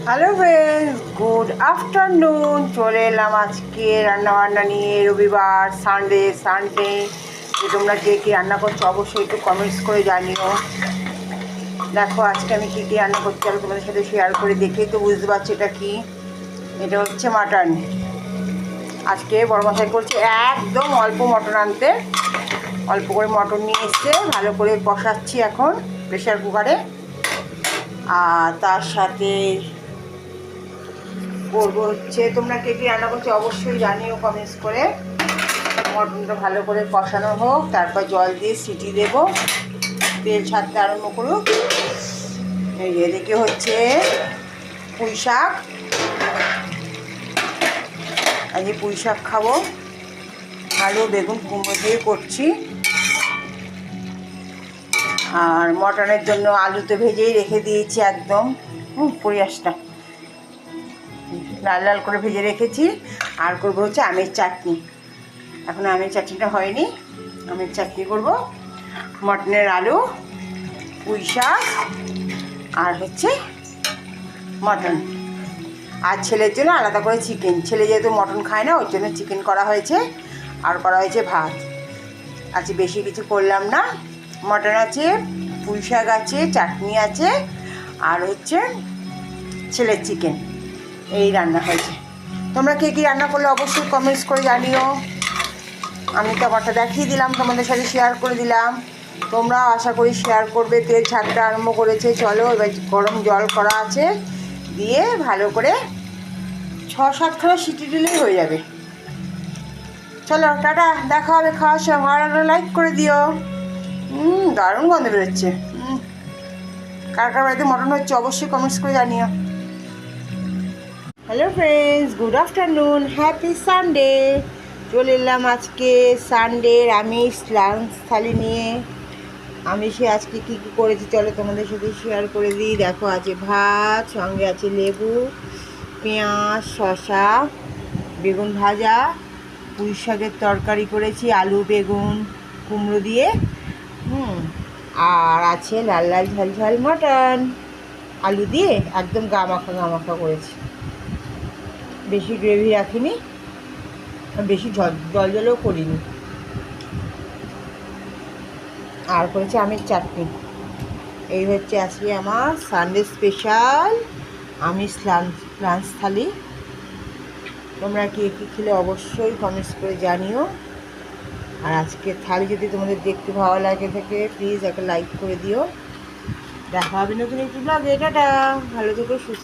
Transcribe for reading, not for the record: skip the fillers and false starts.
Hello friends, good afternoon. চলে এলাম আজকে রান্নাবান্না নিয়ে। রবিবার, সানডে যে তোমরা কে কী রান্না করছো অবশ্যই একটু কমেন্টস করে জানিও। দেখো আজকে আমি কী কী রান্না করছি আমি তোমাদের সাথে শেয়ার করে দেখেই তো বুঝতে পারছি এটা কি। এটা হচ্ছে মাটন। আজকে বড় মশাই করছে একদম অল্প মটন আনতে, অল্প করে মটন নিয়ে এসছে, ভালো করে কষাচ্ছি এখন প্রেশার কুকারে। আর তার সাথে করবো হচ্ছে, তোমরা কে কী রান্না করছো অবশ্যই জানিও কমেন্টস করে। মটনটা ভালো করে কষানো হোক, তারপর জল দিয়ে সিটি দেবো, তেল ছাড়তে আরম্ভ করুক। এই এদিকে হচ্ছে পুঁই শাক, আজকে পুঁই শাক খাবো, আলু বেগুন কুমড়ো দিয়ে করছি। আর মটনের জন্য আলু তো ভেজেই রেখে দিয়েছি একদম, পরিয়াসটা লাল লাল করে ভেজে রেখেছি। আর করবো হচ্ছে আমের চাটনি। এখন আমের চাটনিটা হয়নি, আমের চাটনি করব। মটনের আলু, পুঁই শাক আর হচ্ছে মটন। আর ছেলের জন্য আলাদা করে চিকেন, ছেলে যেহেতু মটন খায় না ওর জন্য চিকেন করা হয়েছে। আর করা হয়েছে ভাত। আজকে বেশি কিছু করলাম না, মটন আছে, পুঁই শাক আছে, চাটনি আছে, আর হচ্ছে ছেলের চিকেন। এই রান্না হয়েছে। তোমরা কে কী রান্না করলে অবশ্যই কমেন্টস করে জানিও। আমি তো আমারটা দেখিয়ে দিলাম, তোমাদের সাথে শেয়ার করে দিলাম, তোমরা আশা করি শেয়ার করবে। তেল ছাড়তে আরম্ভ করেছে, চলো এবার গরম জল করা আছে, দিয়ে ভালো করে 6-7খানা সিটি দিলেই হয়ে যাবে। চলো টাটা, দেখা হবে খাওয়ার সময়। ভালো লাগলে লাইক করে দিও। দারুণ গন্ধ বেরোচ্ছে। কার কার বাড়িতে মটন হচ্ছে অবশ্যই কমেন্টস করে জানিও। Hello friends, good afternoon, happy Sunday. চলে এলাম আজকে সানডের আমিষ লাঞ্চ থালি নিয়ে। আমিষে আজকে কী কী করেছি চলো তোমাদের সাথে শেয়ার করে দিই। দেখো আছে ভাত, সঙ্গে আছে লেবু, পেঁয়াজ, শসা, বেগুন ভাজা, পুঁই শাকের তরকারি করেছি আলু বেগুন কুমড়ো দিয়ে। আর আছে লাল লাল ঝাল ঝাল মটন আলু দিয়ে, একদম গা মাখা করেছি। বেশি গ্রেভি রাখিনি, বেশি জল জলও করিনি। আর করেছি আমের চাটনি। এই হচ্ছে আজকে আমার সানডে স্পেশাল আমিষ লাঞ্চ থালি। তোমরা কি কী খেলে অবশ্যই কমেন্টস করে জানিও। আর আজকে থালি যদি তোমাদের দেখতে ভালো লাগে থাকে প্লিজ একটা লাইক করে দিও। দেখা হবে নতুন একটি ব্লগে। টাটা, ভালো থেকো, সুস্থ।